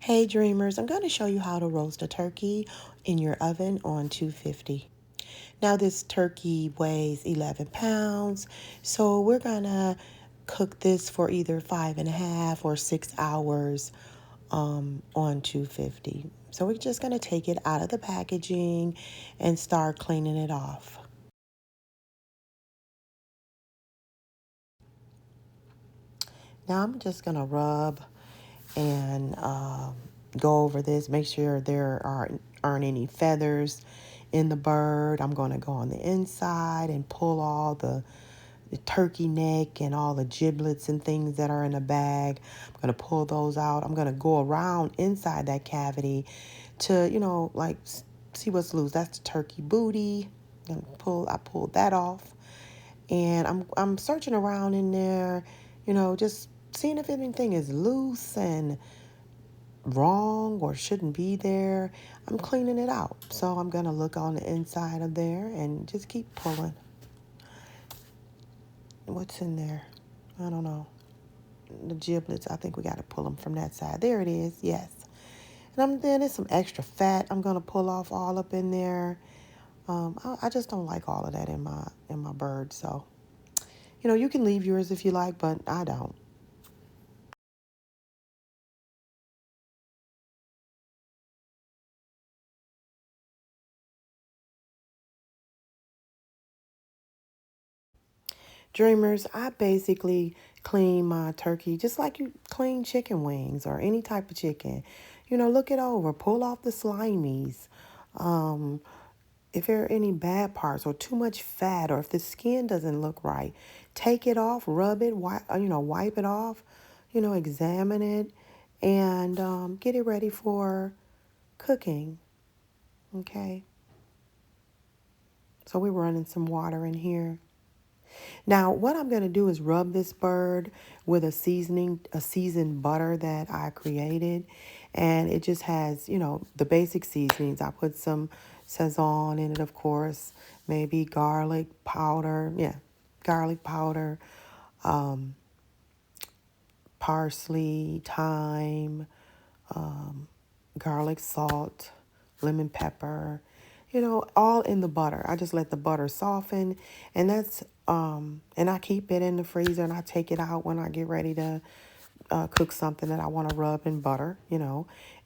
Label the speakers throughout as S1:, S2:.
S1: Hey dreamers, I'm going to show you how to roast a turkey in your oven on 250. Now this turkey weighs 11 pounds, so we're going to cook this for either 5.5 or 6 hours on 250. So we're just going to take it out of the packaging and start cleaning it off. Now I'm just going to rub and go over this. Make sure aren't any feathers in the bird. I'm going to go on the inside and pull all the turkey neck and all the giblets and things that are in the bag. I'm going to pull those out. I'm going to go around inside that cavity to, like see what's loose. That's the turkey booty. And I pulled that off. And I'm searching around in there, just seeing if anything is loose and wrong or shouldn't be there. I'm cleaning it out. So I'm going to look on the inside of there and just keep pulling. What's in there? I don't know. The giblets, I think we got to pull them from that side. There it is. Yes. And then there's some extra fat I'm going to pull off all up in there. I just don't like all of that in my bird. So, you can leave yours if you like, but I don't. Dreamers, I basically clean my turkey just like you clean chicken wings or any type of chicken. Look it over, pull off the slimies. Um, if there are any bad parts or too much fat or if the skin doesn't look right, take it off, rub it, wipe it off, examine it and get it ready for cooking. Okay. So we're running some water in here. Now, what I'm going to do is rub this bird with a seasoned butter that I created. And it just has, the basic seasonings. I put some Sazon in it, of course, maybe garlic powder. Yeah, garlic powder, um, parsley, thyme, garlic, salt, lemon pepper, all in the butter. I just let the butter soften, and and I keep it in the freezer, and I take it out when I get ready to cook something that I want to rub in butter,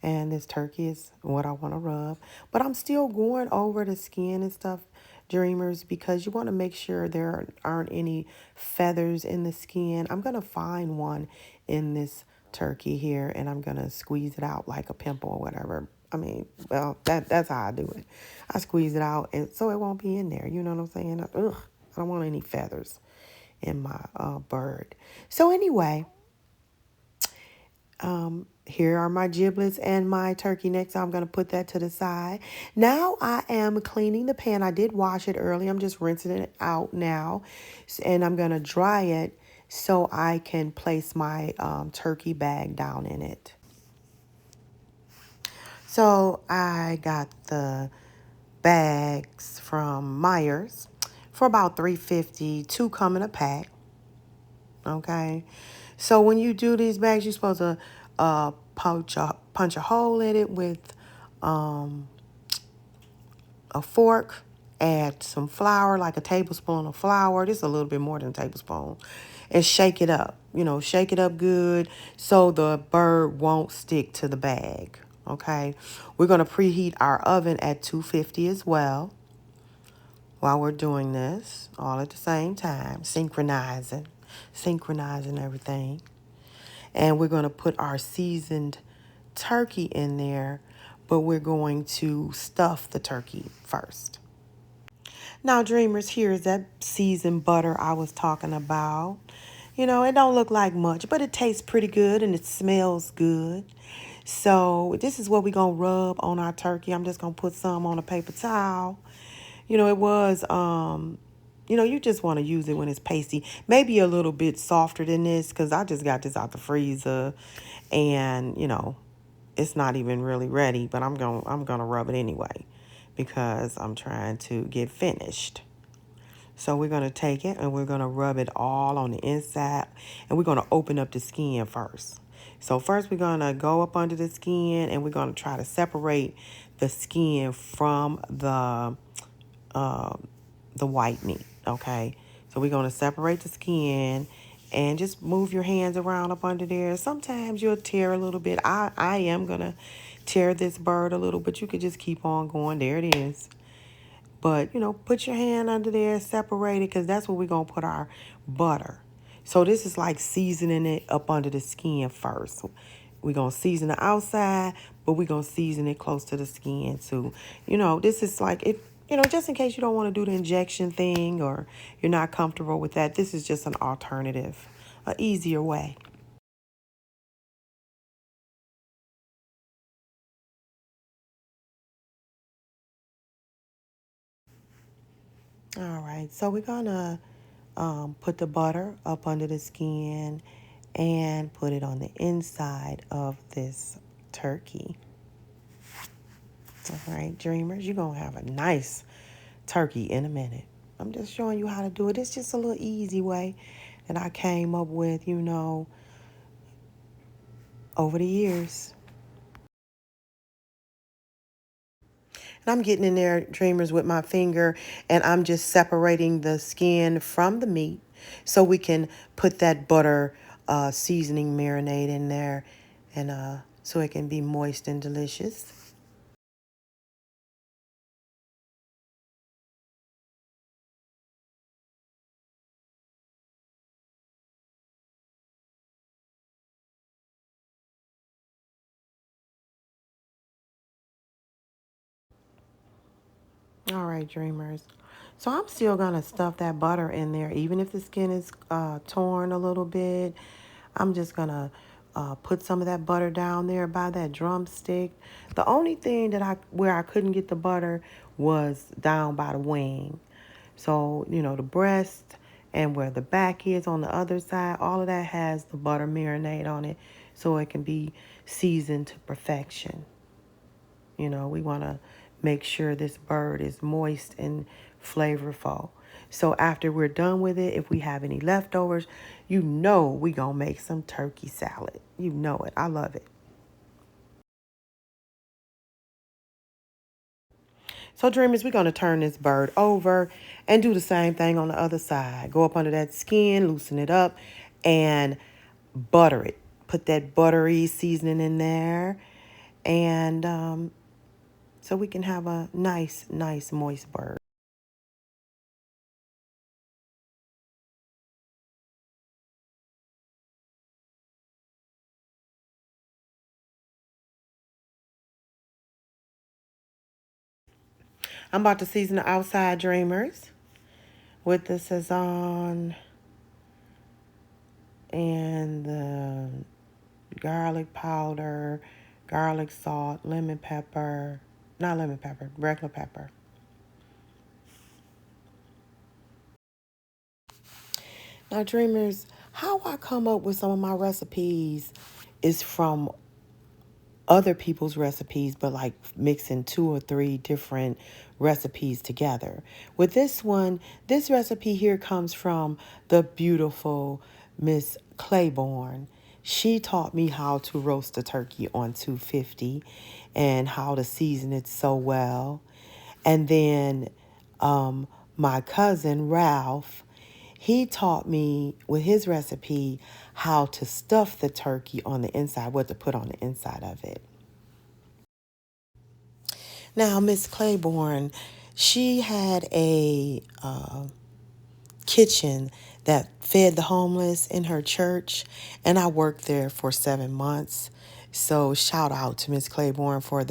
S1: and this turkey is what I want to rub. But I'm still going over the skin and stuff, dreamers, because you want to make sure there aren't any feathers in the skin. I'm going to find one in this turkey here, and I'm going to squeeze it out like a pimple or whatever. I mean, well, that's how I do it. I squeeze it out, and so it won't be in there. You know what I'm saying? Ugh, I don't want any feathers in my bird. So anyway, here are my giblets and my turkey neck. So I'm going to put that to the side. Now I am cleaning the pan. I did wash it early. I'm just rinsing it out now. And I'm going to dry it so I can place my turkey bag down in it. So I got the bags from Myers for about $3.50. Two come in a pack. Okay. So when you do these bags, you're supposed to punch a hole in it with a fork, add some flour, like a tablespoon of flour, just a little bit more than a tablespoon, and shake it up. Shake it up good so the bird won't stick to the bag. Okay. We're going to preheat our oven at 250 as well while we're doing this, all at the same time, synchronizing everything. And we're going to put our seasoned turkey in there, but we're going to stuff the turkey first. Now, dreamers, here's that seasoned butter I was talking about. It don't look like much, but it tastes pretty good and it smells good. So this is what we're going to rub on our turkey. I'm just going to put some on a paper towel. It was, you just want to use it when it's pasty. Maybe a little bit softer than this because I just got this out the freezer and, it's not even really ready, but I'm gonna rub it anyway because I'm trying to get finished. So we're gonna take it and we're gonna rub it all on the inside and we're gonna open up the skin first. So first we're going to go up under the skin and we're going to try to separate the skin from uh, the white meat, okay? So we're going to separate the skin and just move your hands around up under there. Sometimes you'll tear a little bit. I am going to tear this bird a little, but you could just keep on going. There it is. But, put your hand under there, separate it, because that's where we're going to put our butter. So this is like seasoning it up under the skin first. We're going to season the outside, but we're going to season it close to the skin too. This is like, just in case you don't want to do the injection thing or you're not comfortable with that, this is just an alternative, an easier way. All right, so we're going to put the butter up under the skin and put it on the inside of this turkey. All right, dreamers, you're going to have a nice turkey in a minute. I'm just showing you how to do it. It's just a little easy way that I came up with, over the years. And I'm getting in there, dreamers, with my finger, and I'm just separating the skin from the meat so we can put that butter seasoning marinade in there and so it can be moist and delicious. All right, dreamers. So I'm still going to stuff that butter in there, even if the skin is torn a little bit. I'm just going to put some of that butter down there by that drumstick. The only thing where I couldn't get the butter was down by the wing. So, the breast and where the back is on the other side, all of that has the butter marinade on it so it can be seasoned to perfection. We want to make sure this bird is moist and flavorful. So after we're done with it, if we have any leftovers, we going to make some turkey salad. You know it. I love it. So dreamers, we're going to turn this bird over and do the same thing on the other side. Go up under that skin, loosen it up, and butter it. Put that buttery seasoning in there. And so we can have a nice, moist bird. I'm about to season the outside, dreamers, with the Sazon and the garlic powder, garlic salt, lemon pepper, not lemon pepper, regular pepper. Now, dreamers, how I come up with some of my recipes is from other people's recipes, but like mixing 2 or 3 different recipes together. With this one, this recipe here comes from the beautiful Miss Claybrone. She taught me how to roast a turkey on 250 and how to season it so well. And then my cousin Ralph, he taught me with his recipe how to stuff the turkey on the inside, what to put on the inside of it. Now, Miss Claybrone, she had a kitchen that fed the homeless in her church, and I worked there for 7 months. So shout out to Miss Claybrone for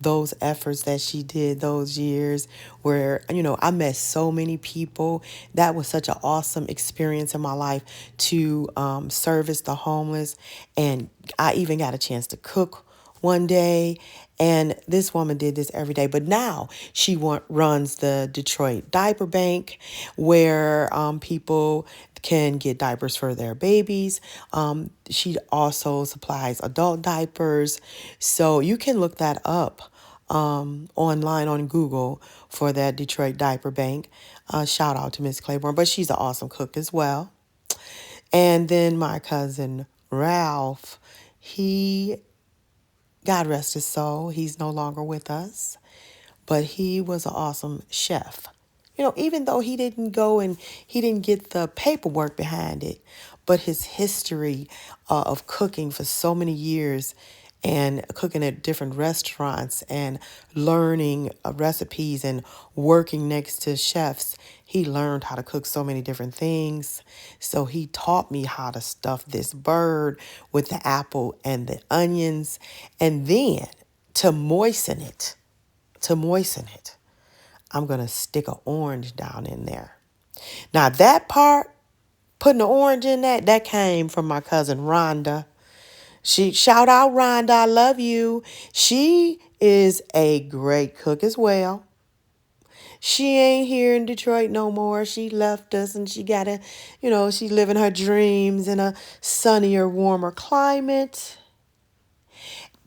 S1: those efforts that she did those years where, I met so many people. That was such an awesome experience in my life to service the homeless. And I even got a chance to cook one day. And this woman did this every day. But now she runs the Detroit Diaper Bank where people can get diapers for their babies. She also supplies adult diapers. So you can look that up online on Google for that Detroit Diaper Bank. Shout out to Miss Claybrone. But she's an awesome cook as well. And then my cousin Ralph, He, God rest his soul, he's no longer with us, but he was an awesome chef. You know, even though he didn't go and he didn't get the paperwork behind it, but his history of cooking for so many years and cooking at different restaurants and learning recipes and working next to chefs, he learned how to cook so many different things. So he taught me how to stuff this bird with the apple and the onions, and then to moisten it, to moisten it, I'm going to stick an orange down in there. Now that part, putting the orange in that came from my cousin Rhonda. She, shout out Rhonda, I love you. She is a great cook as well. She ain't here in Detroit no more. She left us and she got she's living her dreams in a sunnier, warmer climate.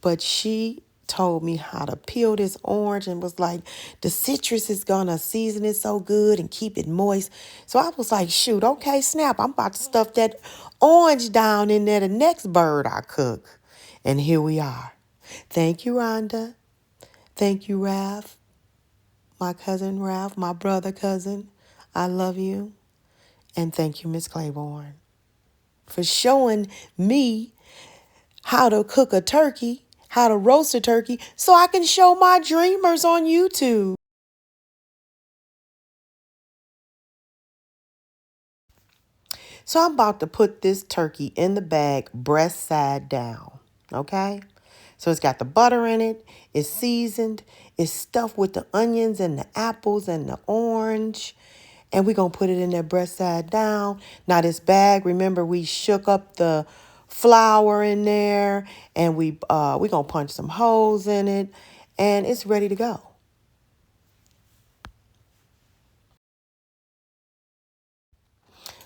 S1: But she told me how to peel this orange and was like, the citrus is gonna season it so good and keep it moist. So I was like, shoot, okay, snap. I'm about to stuff that orange down in there the next bird I cook. And here we are. Thank you, Rhonda. Thank you, Ralph. My cousin Ralph, my brother cousin. I love you. And thank you, Miss Claybrone, for showing me how to cook a turkey, how to roast a turkey, so I can show my dreamers on YouTube. So I'm about to put this turkey in the bag, breast side down, okay? So it's got the butter in it, it's seasoned, it's stuffed with the onions and the apples and the orange, and we're going to put it in there breast side down. Now this bag, remember we shook up the flour in there, and we going to punch some holes in it, and it's ready to go.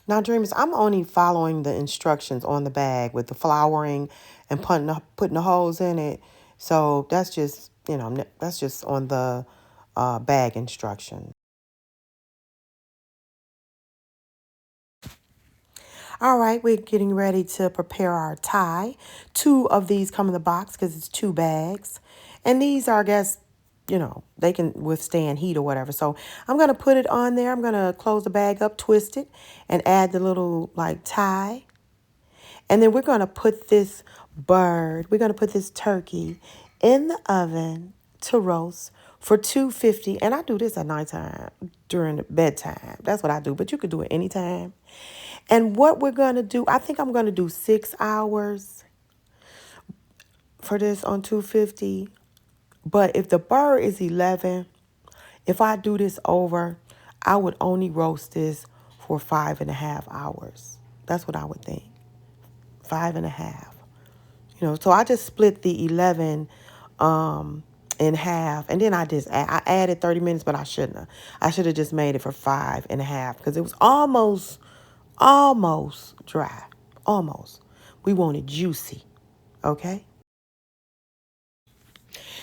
S1: Now, dreamers, I'm only following the instructions on the bag with the flouring and putting the holes in it. So that's just, that's just on the bag instruction. All right, we're getting ready to prepare our tie. Two of these come in the box because it's two bags. And these are, I guess, they can withstand heat or whatever. So I'm going to put it on there. I'm going to close the bag up, twist it, and add the little, like, tie. And then we're going to put this we're going to put this turkey in the oven to roast for 250. And I do this at nighttime during bedtime. That's what I do, but you could do it anytime. And what we're going to do, I think I'm going to do 6 hours for this on 250. But if the bird is 11, if I do this over, I would only roast this for 5.5 hours. That's what I would think. 5.5. So I just split the 11 in half, and then I added 30 minutes, but I shouldn't have. I should have just made it for 5.5 because it was almost dry. Almost. We want it juicy. Okay?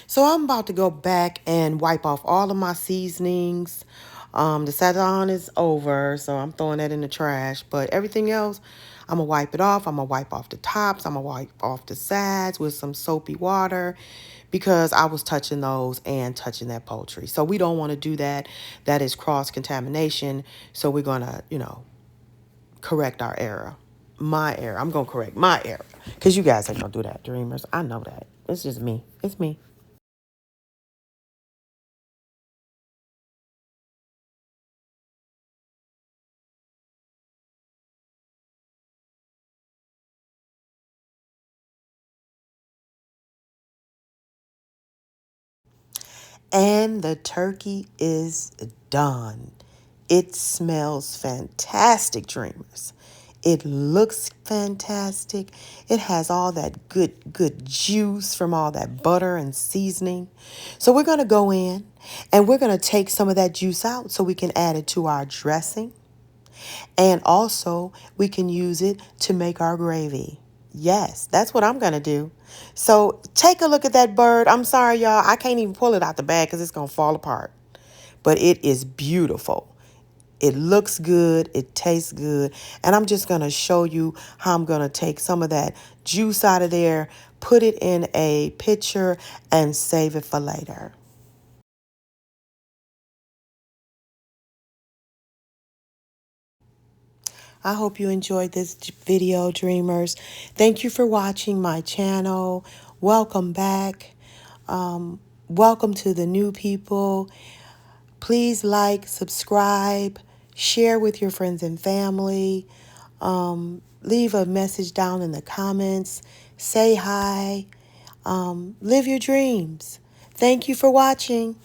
S1: So I'm about to go back and wipe off all of my seasonings. The Sazon is over, so I'm throwing that in the trash. But everything else, I'm going to wipe it off. I'm going to wipe off the tops. I'm going to wipe off the sides with some soapy water because I was touching those and touching that poultry. So we don't want to do that. That is cross-contamination. So we're going to, correct our error. My error. I'm going to correct my error because you guys ain't going to do that, dreamers. I know that. It's just me. It's me. And the turkey is done. It smells fantastic, dreamers. It looks fantastic. It has all that good juice from all that butter and seasoning. So we're going to go in and we're going to take some of that juice out so we can add it to our dressing. And also we can use it to make our gravy. Yes, that's what I'm going to do. So take a look at that bird. I'm sorry, y'all. I can't even pull it out the bag because it's going to fall apart. But it is beautiful. It looks good. It tastes good. And I'm just going to show you how I'm going to take some of that juice out of there, put it in a pitcher, and save it for later. I hope you enjoyed this video, dreamers. Thank you for watching my channel. Welcome back. Welcome to the new people. Please like, subscribe, share with your friends and family. Leave a message down in the comments. Say hi. Live your dreams. Thank you for watching.